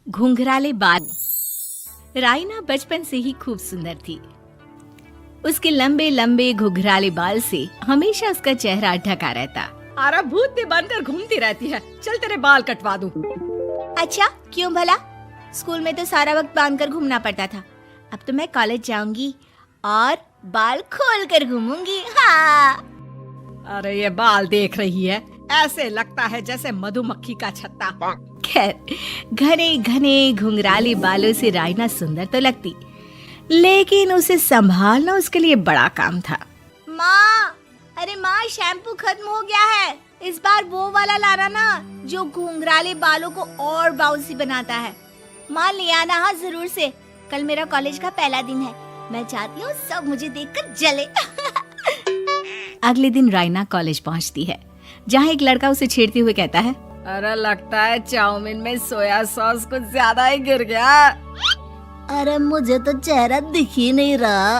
घुंघराले बाल। राइना बचपन से ही खूब सुंदर थी। उसके लंबे लंबे घुंघराले बाल से हमेशा उसका चेहरा ढका रहता। अरे भूत बनकर घूमती रहती है, चल तेरे बाल कटवा दूं। अच्छा, क्यों भला? स्कूल में तो सारा वक्त बांधकर घूमना पड़ता था। अब तो मैं कॉलेज जाऊंगी और बाल खोलकर घूमूंगी। हाँ। अरे ये बाल देख रही है, ऐसे लगता है जैसे मधुमक्खी का छत्ता। खैर, घने घने घुंघराले बालों से राइना सुंदर तो लगती, लेकिन उसे संभालना उसके लिए बड़ा काम था। माँ, अरे माँ, शैम्पू खत्म हो गया है। इस बार वो वाला लाना ना, जो घुंघराले बालों को और बाउंसी बनाता है। माँ ले आना, हाँ जरूर से। कल मेरा कॉलेज का पहला दिन है, मैं चाहती हूँ सब मुझे देखकर जले। अगले दिन राइना कॉलेज पहुँचती है, जहाँ एक लड़का उसे छेड़ते हुए कहता है, अरे लगता है चाउमीन में सोया सॉस कुछ ज्यादा ही गिर गया। अरे मुझे तो चेहरा दिख ही नहीं रहा।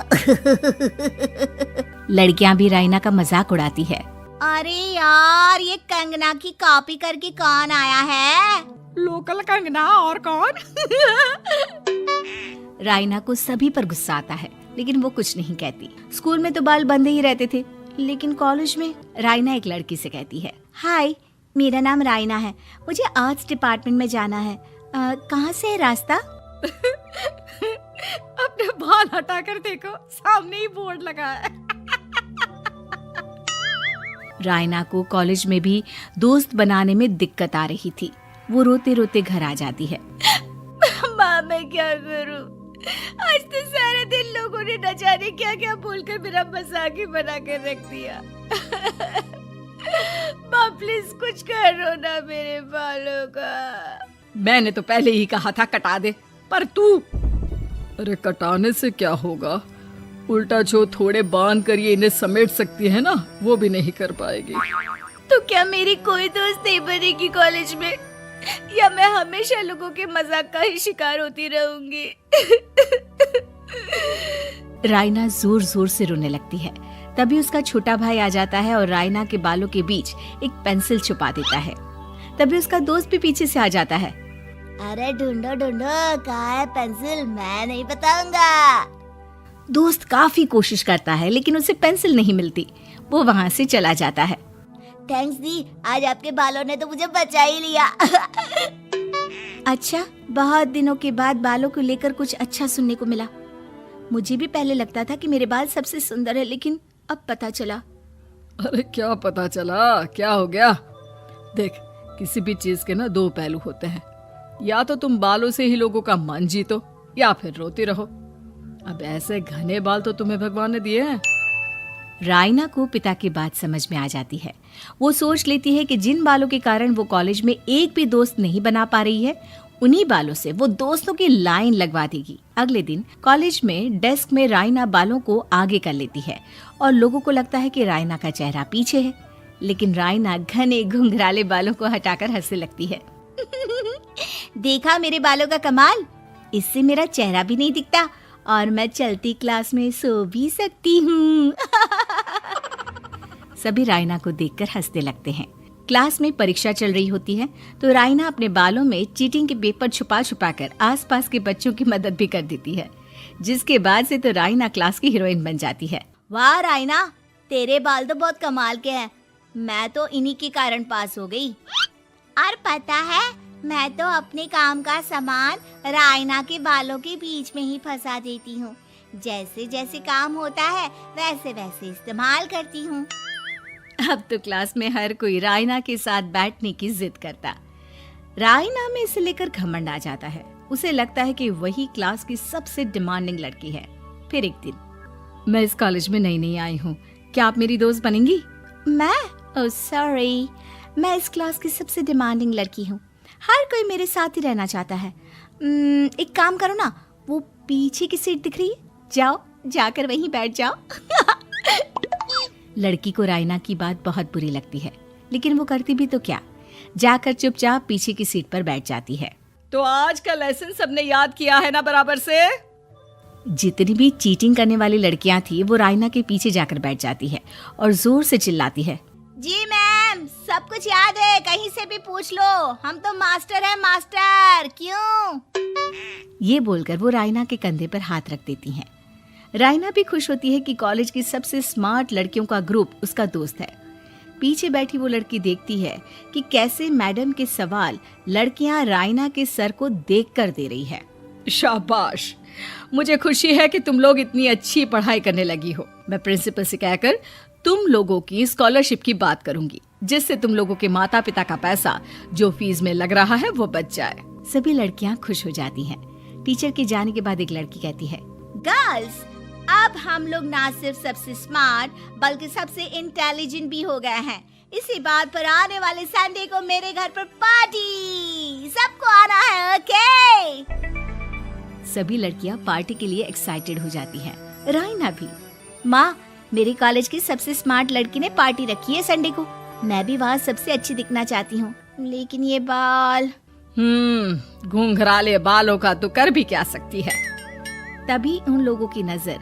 लड़कियां भी राइना का मजाक उड़ाती है। अरे यार, ये कंगना की कॉपी करके कौन आया है? लोकल कंगना, और कौन? राइना को सभी पर गुस्सा आता है, लेकिन वो कुछ नहीं कहती। स्कूल में तो बाल बंधे ही रहते थे, लेकिन कॉलेज में राइना एक लड़की से कहती है, हाय, मेरा नाम राइना है, मुझे आर्ट्स डिपार्टमेंट में जाना है। कहाँ से है रास्ता? अपने बाल हटाकर देखो, सामने ही बोर्ड लगा है। राइना को कॉलेज में भी दोस्त बनाने में दिक्कत आ रही थी। वो रोते रोते घर आ जाती है। माँ, मैं क्या करूं? आज तो सारा दिन लोगों ने न जाने क्या क्या बोलकर मेरा मजाक ही बना कर रख दिया। माँ प्लीज कुछ करो ना मेरे बालों का। मैंने तो पहले ही कहा था कटा दे, पर तू। अरे कटाने से क्या होगा, उल्टा जो थोड़े बांध कर ये इन्हें समेट सकती है ना, वो भी नहीं कर पाएगी। तो क्या मेरी कोई दोस्त नहीं बनेगी कॉलेज में, या मैं हमेशा लोगों के मजाक का ही शिकार होती रहूंगी? राइना जोर जोर से रोने लगती है। तभी उसका छोटा भाई आ जाता है और राइना के बालों के बीच एक पेंसिल छुपा देता है। तभी उसका दोस्त भी पीछे से आ जाता है। अरे ढूंढो ढूंढो, कहाँ है पेंसिल? मैं नहीं बताऊंगा। दोस्त काफी कोशिश करता है, लेकिन उसे पेंसिल नहीं मिलती। वो वहाँ से चला जाता है। थैंक्स दी, आज आपके बालों ने तो मुझे बचा ही लिया। अच्छा, बहुत दिनों के बाद बालों को लेकर कुछ अच्छा सुनने को मिला। मुझे भी पहले लगता था कि मेरे बाल सबसे सुंदर है, लेकिन अब पता चला। अरे क्या पता चला, क्या हो गया? देख, किसी भी चीज के ना दो पहलू होते हैं। या तो तुम बालों से ही लोगों का मन जीतो, या फिर रोती रहो। अब ऐसे घने बाल तो तुम्हें भगवान ने दिए हैं। राइना को पिता की बात समझ में आ जाती है। वो सोच लेती है कि जिन बालों के कारण वो कॉलेज में एक भी दोस्त नहीं बना पा रही है, उन्हीं बालों से वो दोस्तों की लाइन लगवा देगी। अगले दिन कॉलेज में डेस्क में राइना बालों को आगे कर लेती है और लोगों को लगता है कि राइना का चेहरा पीछे है, लेकिन राइना घने घुंघराले बालों को हटाकर हंसने लगती है। देखा मेरे बालों का कमाल, इससे मेरा चेहरा भी नहीं दिखता और मैं चलती क्लास में सो भी सकती हूँ। सभी राइना को देखकर हंसने लगते हैं। क्लास में परीक्षा चल रही होती है, तो राइना अपने बालों में चीटिंग के पेपर छुपा छुपा कर आसपास के बच्चों की मदद भी कर देती है, जिसके बाद से तो राइना क्लास की हीरोइन बन जाती है। वाह राइना, तेरे बाल तो बहुत कमाल के हैं। मैं तो इन्हीं के कारण पास हो गई। और पता है, मैं तो अपने काम का सामान राइना के बालों के बीच में ही फंसा देती हूँ। जैसे जैसे काम होता है वैसे वैसे इस्तेमाल करती हूँ। अब तो क्लास में हर कोई राइना के साथ बैठने की जिद करता। राइना में इसे लेकर घमंड आ जाता है। उसे लगता है कि वही क्लास की सबसे डिमांडिंग लड़की है। फिर एक दिन, मैं इस कॉलेज में नई नई आई हूँ, क्या आप मेरी दोस्त बनेंगी? मैं? ओह सॉरी, मैं इस क्लास की सबसे डिमांडिंग लड़की हूँ। हर कोई मेरे साथ ही रहना चाहता है। एक काम करो ना, वो पीछे की सीट दिख रही है, जाओ जाकर वहीं बैठ जाओ। लड़की को राइना की बात बहुत बुरी लगती है, लेकिन वो करती भी तो क्या, जाकर चुपचाप पीछे की सीट पर बैठ जाती है। तो आज का लेसन सबने याद किया है ना बराबर से? जितनी भी चीटिंग करने वाली लड़कियां थी, वो राइना के पीछे जाकर बैठ जाती है और जोर से चिल्लाती है, जी मैम, सब कुछ याद है, कहीं से भी पूछ लो, हम तो मास्टर है मास्टर। क्यों? ये बोलकर वो रायना के कंधे पर हाथ रख देती हैं। रायना भी खुश होती है कि कॉलेज की सबसे स्मार्ट लड़कियों का ग्रुप उसका दोस्त है। पीछे बैठी वो लड़की देखती है कि कैसे मैडम के सवाल लड़कियां रायना के सर को देखकर दे रही है। शाबाश, मुझे खुशी है कि तुम लोग इतनी अच्छी पढ़ाई करने लगी हो। मैं प्रिंसिपल से कहकर तुम लोगों की स्कॉलरशिप की बात करूंगी, जिससे तुम लोगों के माता पिता का पैसा जो फीस में लग रहा है वो बच जाए। सभी लड़कियां खुश हो जाती हैं। टीचर के जाने के बाद एक लड़की कहती है, गर्ल्स, अब हम लोग ना सिर्फ सबसे स्मार्ट बल्कि सबसे इंटेलिजेंट भी हो गए हैं। इसी बात पर आने वाले संडे को मेरे घर पर पार्टी, सबको आना है, ओके? सभी लड़कियां पार्टी के लिए एक्साइटेड हो जाती हैं। रायना भी। माँ, मेरे कॉलेज की सबसे स्मार्ट लड़की ने पार्टी रखी है संडे को। मैं भी वहाँ सबसे अच्छी दिखना चाहती हूँ, लेकिन ये बाल। घुंघराले बालों का तो कर भी क्या सकती है। तभी उन लोगों की नजर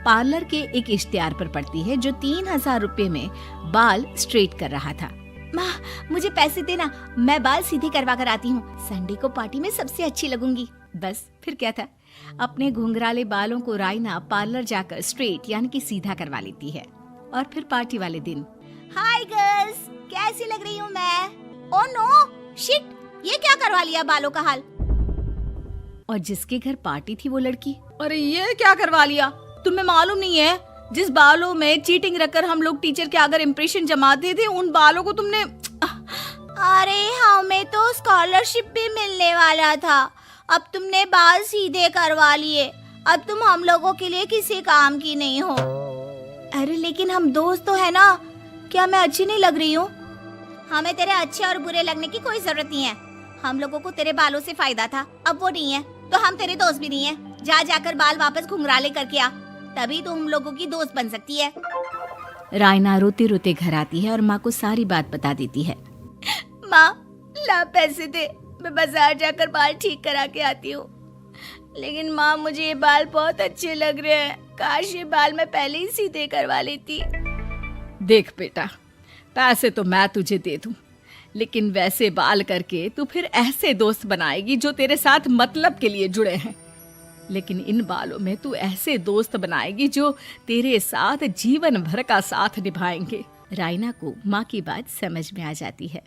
पार्लर के एक इश्तिहार पर पड़ती है जो 3000 रुपए में बाल स्ट्रेट कर रहा था। माँ, मुझे पैसे देना, मैं बाल सीधे करवा कर आती हूँ। संडे को पार्टी में सबसे अच्छी लगूंगी। बस फिर क्या था, अपने घुंघराले बालों को रायना पार्लर जाकर स्ट्रेट यानी कि सीधा करवा लेती है। और फिर पार्टी वाले दिन, हाय गर्ल्स, कैसी लग रही हूँ मैं? ओह नो, शिट, ये क्या करवा लिया बालों का हाल? और जिसके घर पार्टी थी वो लड़की, अरे ये क्या करवा लिया? तुम्हें मालूम नहीं है, जिस बालों में चीटिंग रखकर हम लोग टीचर के अगर इम्प्रेशन जमाते थे, उन बालों को तुमने। अरे हमें तो स्कॉलरशिप भी मिलने वाला था, अब तुमने बाल सीधे करवा लिए। अब तुम हम लोगों के लिए किसी काम की नहीं हो। अरे लेकिन हम दोस्त तो है ना, क्या मैं अच्छी नहीं लग रही हूँ? हमें तेरे अच्छे और बुरे लगने की कोई जरूरत नहीं है। हम लोगों को तेरे बालों से फायदा था, अब वो नहीं है तो हम तेरे दोस्त भी नहीं है। जा जाकर बाल वापस घुंघराले करके आ, तभी तो हम लोगों की दोस्त बन सकती है। रायना रोते रोते घर आती है और माँ को सारी बात बता देती है। माँ, ला पैसे दे, मैं बाजार जाकर बाल ठीक करा के आती हूँ। लेकिन माँ, मुझे ये बाल बहुत अच्छे लग रहे हैं, काश ये बाल मैं पहले ही सीधे करवा लेती। देख बेटा, पैसे तो मैं तुझे दे दूं, लेकिन वैसे बाल करके तू फिर ऐसे दोस्त बनाएगी जो तेरे साथ मतलब के लिए जुड़े हैं। लेकिन इन बालों में तू ऐसे दोस्त बनाएगी जो तेरे साथ जीवन भर का साथ निभाएंगे। रायना को माँ की बात समझ में आ जाती है।